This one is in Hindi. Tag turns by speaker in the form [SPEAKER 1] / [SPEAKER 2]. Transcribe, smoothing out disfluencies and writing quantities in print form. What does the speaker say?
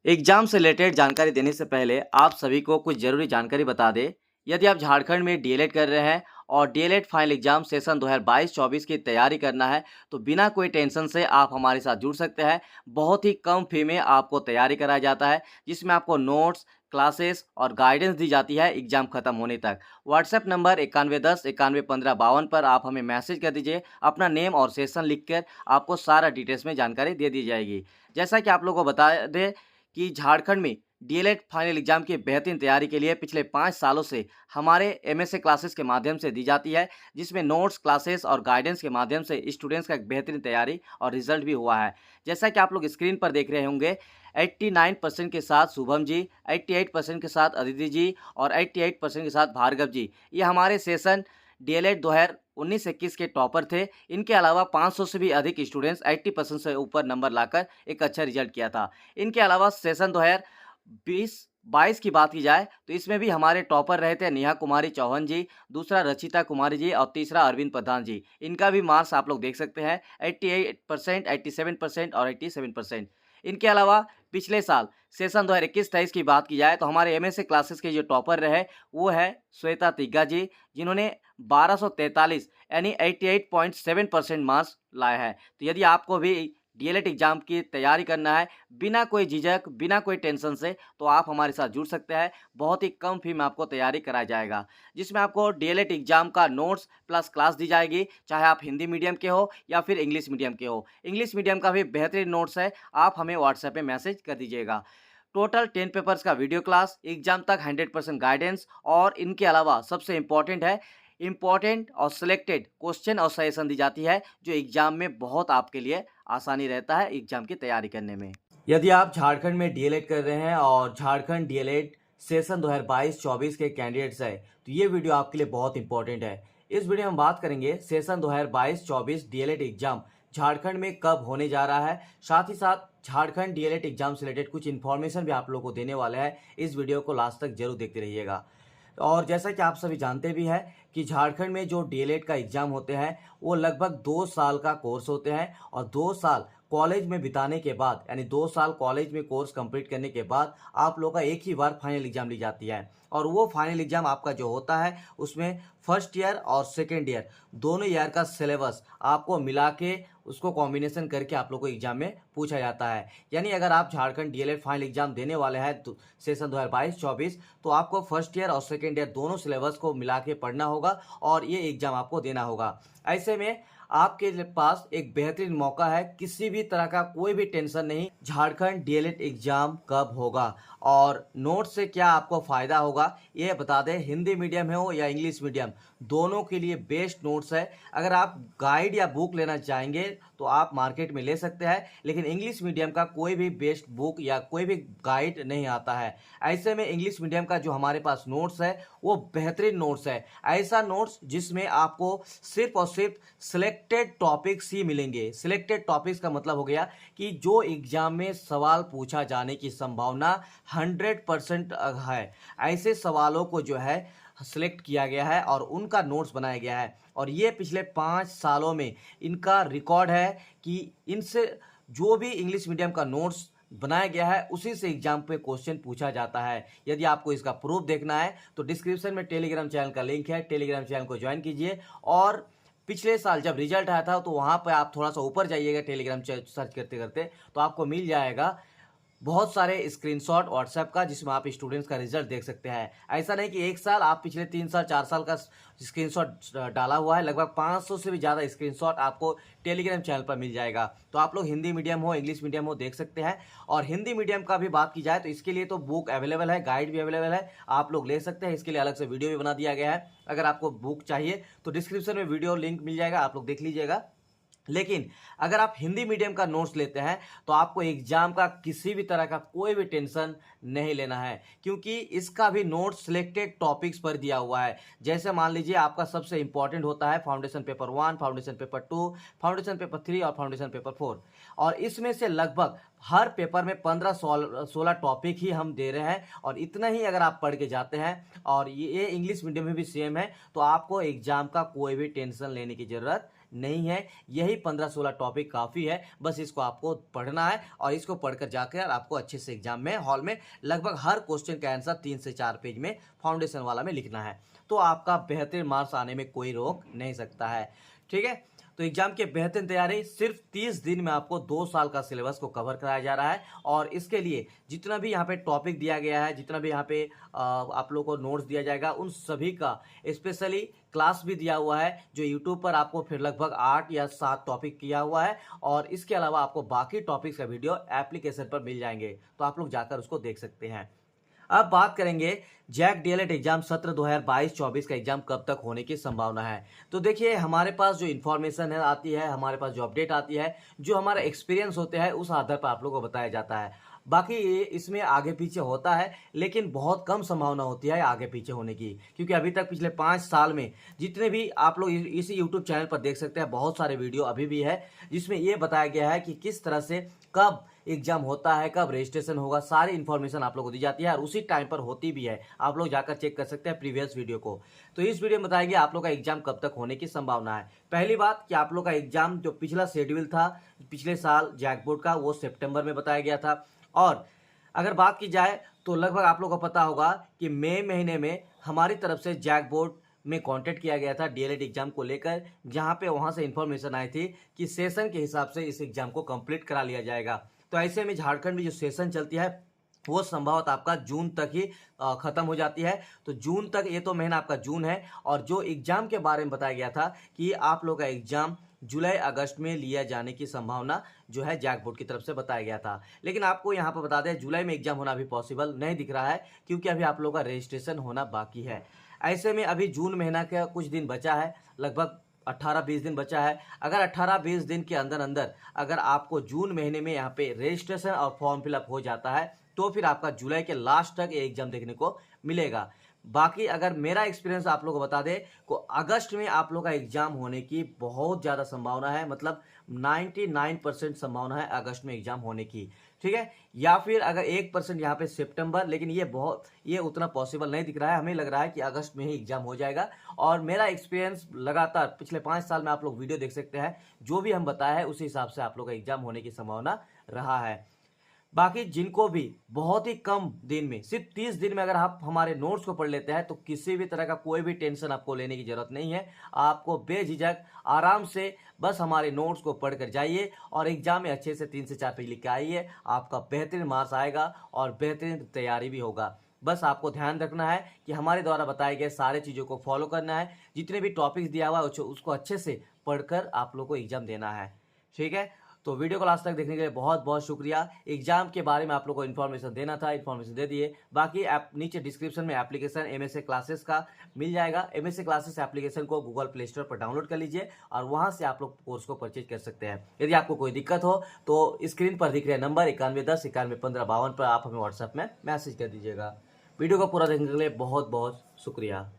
[SPEAKER 1] एग्जाम से रिलेटेड जानकारी देने से पहले आप सभी को कुछ ज़रूरी जानकारी बता दें। यदि आप झारखंड में डीएलएड कर रहे हैं और डीएलएड फाइनल एग्जाम सेशन 2022-24 की तैयारी करना है, तो बिना कोई टेंशन से आप हमारे साथ जुड़ सकते हैं। बहुत ही कम फी में आपको तैयारी कराया जाता है, जिसमें आपको नोट्स, क्लासेस और गाइडेंस दी जाती है एग्जाम खत्म होने तक। व्हाट्सएप नंबर 9110 911552 पर आप हमें मैसेज कर दीजिए। अपना नेम और सेशन लिखकर आपको सारा डिटेल्स में जानकारी दे दी जाएगी। जैसा कि आप लोगों को बता दें कि झारखंड में डीएलएड फाइनल एग्जाम की बेहतरीन तैयारी के लिए पिछले 5 सालों से हमारे एमएसए क्लासेस के माध्यम से दी जाती है, जिसमें नोट्स, क्लासेस और गाइडेंस के माध्यम से स्टूडेंट्स का एक बेहतरीन तैयारी और रिजल्ट भी हुआ है। जैसा कि आप लोग स्क्रीन पर देख रहे होंगे, 89% के साथ शुभम जी, 88% के साथ अदिति जी और 88% के साथ भार्गव जी, ये हमारे सेशन डीएलएड 2019-21 के टॉपर थे। इनके अलावा 500 से भी अधिक स्टूडेंट्स 80% से ऊपर नंबर लाकर एक अच्छा रिजल्ट किया था। इनके अलावा सेशन 2020-22 की बात की जाए तो इसमें भी हमारे टॉपर रहे थे नेहा कुमारी चौहान जी, दूसरा रचिता कुमारी जी और तीसरा अरविंद प्रधान जी। इनका भी मार्क्स आप लोग देख सकते हैं, 88%, 87% और 87%। इनके अलावा पिछले साल सेशन 2021-23 की बात की जाए तो हमारे एमएसए क्लासेस के जो टॉपर रहे वो है श्वेता तिग्गा जी, जिन्होंने 1243 यानी 88.7% मार्क्स लाए हैं। तो यदि आपको भी डीएलएड एग्जाम की तैयारी करना है बिना कोई झिझक, बिना कोई टेंशन से, तो आप हमारे साथ जुड़ सकते हैं। बहुत ही कम फी में आपको तैयारी कराया जाएगा, जिसमें आपको डीएलएड एग्जाम का नोट्स प्लस क्लास दी जाएगी, चाहे आप हिंदी मीडियम के हो या फिर इंग्लिश मीडियम के हो। इंग्लिश मीडियम का भी बेहतरीन नोट्स है, आप हमें व्हाट्सएप पे मैसेज कर दीजिएगा। टोटल 10 पेपर्स का वीडियो क्लास, एग्जाम तक 100% गाइडेंस और इनके अलावा सबसे इम्पॉर्टेंट है, इम्पॉर्टेंट और सिलेक्टेड क्वेश्चन और सजेशन दी जाती है, जो एग्जाम में बहुत आपके लिए आसानी रहता है एग्जाम की तैयारी करने में। यदि आप झारखंड में डीएलएड कर रहे हैं और झारखंड डीएलएड सेशन 2022-24 के कैंडिडेट्स हैं, तो ये वीडियो आपके लिए बहुत इंपॉर्टेंट है। इस वीडियो में हम बात करेंगे सेशन 2022-24 डीएलएड एग्जाम झारखंड में कब होने जा रहा है, साथ ही साथ झारखंड डीएलएड एग्जाम से रिलेटेड कुछ इन्फॉर्मेशन भी आप लोगों को देने वाले हैं। इस वीडियो को लास्ट तक जरूर देखते रहिएगा। और जैसा कि आप सभी जानते भी हैं कि झारखंड में जो डीएलएड का एग्जाम होते हैं वो लगभग 2 साल का कोर्स होते हैं और 2 साल कॉलेज में बिताने के बाद, यानी 2 साल कॉलेज में कोर्स कंप्लीट करने के बाद आप लोगों का एक ही बार फाइनल एग्जाम ली जाती है। और वो फाइनल एग्जाम आपका जो होता है उसमें फर्स्ट ईयर और सेकेंड ईयर दोनों ईयर का सिलेबस आपको मिला के उसको कॉम्बिनेशन करके आप लोग को एग्जाम में पूछा जाता है। यानी अगर आप झारखंड डीएलएड फाइनल एग्जाम देने वाले हैं तो सेशन 2022-24, तो आपको फर्स्ट ईयर और सेकेंड ईयर दोनों सिलेबस को मिला के पढ़ना होगा और ये एग्जाम आपको देना होगा। ऐसे में आपके पास एक बेहतरीन मौका है, किसी भी तरह का कोई भी टेंशन नहीं। झारखंड डीएलएड एग्जाम कब होगा और नोट से क्या आपको फायदा होगा ये बता दें। हिंदी मीडियम हो या इंग्लिश मीडियम, दोनों के लिए बेस्ट नोट्स है। अगर आप गाइड या बुक लेना चाहेंगे तो आप मार्केट में ले सकते हैं, लेकिन इंग्लिश मीडियम का कोई भी बेस्ट बुक या कोई भी गाइड नहीं आता है। ऐसे में इंग्लिश मीडियम का जो हमारे पास नोट्स है वो बेहतरीन नोट्स है। ऐसा नोट्स जिसमें आपको सिर्फ और सिर्फ सिलेक्टेड टॉपिक्स ही मिलेंगे। सिलेक्टेड टॉपिक्स का मतलब हो गया कि जो एग्जाम में सवाल पूछा जाने की संभावना 100% है, ऐसे सवालों को जो है सिलेक्ट किया गया है और उनका नोट्स बनाया गया है। और ये पिछले 5 सालों में इनका रिकॉर्ड है कि इनसे जो भी इंग्लिश मीडियम का नोट्स बनाया गया है उसी से एग्जाम पे क्वेश्चन पूछा जाता है। यदि आपको इसका प्रूफ देखना है तो डिस्क्रिप्शन में टेलीग्राम चैनल का लिंक है, टेलीग्राम चैनल को ज्वाइन कीजिए। और पिछले साल जब रिजल्ट आया था तो वहाँ पर आप थोड़ा सा ऊपर जाइएगा, टेलीग्राम सर्च करते करते तो आपको मिल जाएगा बहुत सारे स्क्रीनशॉट व्हाट्सएप का, जिसमें आप स्टूडेंट्स का रिजल्ट देख सकते हैं। ऐसा नहीं कि एक साल, आप पिछले 3 साल 4 साल का स्क्रीनशॉट डाला हुआ है। लगभग 500 से भी ज़्यादा स्क्रीनशॉट आपको टेलीग्राम चैनल पर मिल जाएगा। तो आप लोग हिंदी मीडियम हो, इंग्लिश मीडियम हो, देख सकते हैं। और हिंदी मीडियम का भी बात की जाए तो इसके लिए तो बुक अवेलेबल है, गाइड भी अवेलेबल है, आप लोग ले सकते हैं। इसके लिए अलग से वीडियो भी बना दिया गया है। अगर आपको बुक चाहिए तो डिस्क्रिप्शन में वीडियो लिंक मिल जाएगा, आप लोग देख लीजिएगा। लेकिन अगर आप हिंदी मीडियम का नोट्स लेते हैं तो आपको एग्जाम का किसी भी तरह का कोई भी टेंशन नहीं लेना है, क्योंकि इसका भी नोट्स सिलेक्टेड टॉपिक्स पर दिया हुआ है। जैसे मान लीजिए आपका सबसे इंपॉर्टेंट होता है foundation paper 1, foundation paper 2, foundation paper 3 और फाउंडेशन पेपर 4, और इसमें से लगभग हर पेपर में 15-16 टॉपिक ही हम दे रहे हैं। और इतना ही अगर आप पढ़ के जाते हैं, और ये इंग्लिश मीडियम में भी सेम है, तो आपको एग्जाम का कोई भी टेंशन लेने की जरूरत नहीं है। यही 15-16 टॉपिक काफ़ी है, बस इसको आपको पढ़ना है और इसको पढ़कर जाकर आपको अच्छे से एग्जाम में हॉल में लगभग हर क्वेश्चन का आंसर 3 से 4 पेज में फाउंडेशन वाला में लिखना है, तो आपका बेहतरीन मार्क्स आने में कोई रोक नहीं सकता है। ठीक है, तो एग्जाम की बेहतरीन तैयारी सिर्फ 30 दिन में आपको 2 साल का सिलेबस को कवर कराया जा रहा है। और इसके लिए जितना भी यहाँ पे टॉपिक दिया गया है, जितना भी यहाँ पे आप लोगों को नोट्स दिया जाएगा, उन सभी का स्पेशली क्लास भी दिया हुआ है जो यूट्यूब पर आपको फिर लगभग 8 या 7 टॉपिक किया हुआ है। और इसके अलावा आपको बाकी टॉपिक्स का वीडियो एप्लीकेशन पर मिल जाएंगे, तो आप लोग जाकर उसको देख सकते हैं। अब बात करेंगे जैक डीएलएड एग्जाम सत्र 2022-24 का एग्जाम कब तक होने की संभावना है। तो देखिए, हमारे पास जो इन्फॉर्मेशन है आती है, हमारे पास जो अपडेट आती है, जो हमारा एक्सपीरियंस होते हैं, उस आधार पर आप लोगों को बताया जाता है। बाकी ये इसमें आगे पीछे होता है, लेकिन बहुत कम संभावना होती है आगे पीछे होने की, क्योंकि अभी तक पिछले 5 साल में जितने भी आप लोग इसी यूट्यूब चैनल पर देख सकते हैं, बहुत सारे वीडियो अभी भी है जिसमें ये बताया गया है कि किस तरह से कब एग्जाम होता है, कब रजिस्ट्रेशन होगा, सारी इन्फॉर्मेशन आप लोगों को दी जाती है और उसी टाइम पर होती भी है। आप लोग जाकर चेक कर सकते हैं प्रीवियस वीडियो को। तो इस वीडियो में बताएंगे आप लोग का एग्जाम कब तक होने की संभावना है। पहली बात कि आप लोग का एग्जाम जो पिछला शेड्यूल था पिछले साल जैक बोर्ड का, वो सितंबर में बताया गया था। और अगर बात की जाए तो लगभग आप लोगों को पता होगा कि मई महीने में हमारी तरफ से जैक बोर्ड में कांटेक्ट किया गया था डीएलएड एग्जाम को लेकर, जहां पे वहां से इन्फॉर्मेशन आई थी कि सेशन के हिसाब से इस एग्जाम को कंप्लीट करा लिया जाएगा। तो ऐसे में झारखंड में जो सेशन चलती है वो संभवतः आपका जून तक ही खत्म हो जाती है। तो जून तक, ये तो महीना आपका जून है। और जो एग्जाम के बारे में बताया गया था कि आप लोग का एग्जाम जुलाई अगस्त में लिया जाने की संभावना जो है जैक बोर्ड की तरफ से बताया गया था। लेकिन आपको यहाँ पर बता दें, जुलाई में एग्जाम होना अभी पॉसिबल नहीं दिख रहा है, क्योंकि अभी आप लोग का रजिस्ट्रेशन होना बाकी है। ऐसे में अभी जून महीना का कुछ दिन बचा है, लगभग 18-20 दिन बचा है। अगर 18-20 दिन के अंदर अंदर अगर आपको जून महीने में यहाँ पे रजिस्ट्रेशन और फॉर्म फिलअप हो जाता है, तो फिर आपका जुलाई के लास्ट तक ये एग्जाम देखने को मिलेगा। बाकी अगर मेरा एक्सपीरियंस आप लोगों को बता दे तो अगस्त में आप लोग का एग्जाम होने की बहुत ज़्यादा संभावना है, मतलब 99% संभावना है अगस्त में एग्जाम होने की। ठीक है, या फिर अगर 1% यहाँ पे सितंबर, लेकिन ये उतना पॉसिबल नहीं दिख रहा है। हमें लग रहा है कि अगस्त में ही एग्जाम हो जाएगा। और मेरा एक्सपीरियंस लगातार पिछले 5 साल में आप लोग वीडियो देख सकते हैं, जो भी हम बताया है उसी हिसाब से आप लोग का एग्जाम होने की संभावना रहा है। बाकी जिनको भी बहुत ही कम दिन में, सिर्फ 30 दिन में अगर आप हमारे नोट्स को पढ़ लेते हैं, तो किसी भी तरह का कोई भी टेंशन आपको लेने की जरूरत नहीं है। आपको बेझिझक आराम से बस हमारे नोट्स को पढ़कर जाइए और एग्जाम में अच्छे से 3 से 4 पेज लिख के आइए। आपका बेहतरीन मार्क्स आएगा और बेहतरीन तैयारी भी होगा। बस आपको ध्यान रखना है कि हमारे द्वारा बताए गए सारे चीज़ों को फॉलो करना है। जितने भी टॉपिक्स दिया हुआ है उसको अच्छे से पढ़कर आप लोग को एग्जाम देना है। ठीक है, तो वीडियो को लास्ट तक देखने के लिए बहुत बहुत शुक्रिया। एग्जाम के बारे में आप लोगों को इन्फॉर्मेशन देना था, इन्फॉर्मेशन दे दिए। बाकी नीचे डिस्क्रिप्शन में एप्लीकेशन एमएसए क्लासेस का मिल जाएगा। एमएसए क्लासेस एप्लीकेशन को गूगल प्ले स्टोर पर डाउनलोड कर लीजिए और वहां से आप लोग कोर्स को परचेज कर सकते हैं। यदि आपको कोई दिक्कत हो तो स्क्रीन पर दिख रहे नंबर 9110-911552 पर आप हमें व्हाट्सएप में मैसेज कर दीजिएगा। वीडियो को पूरा देखने के लिए बहुत बहुत शुक्रिया।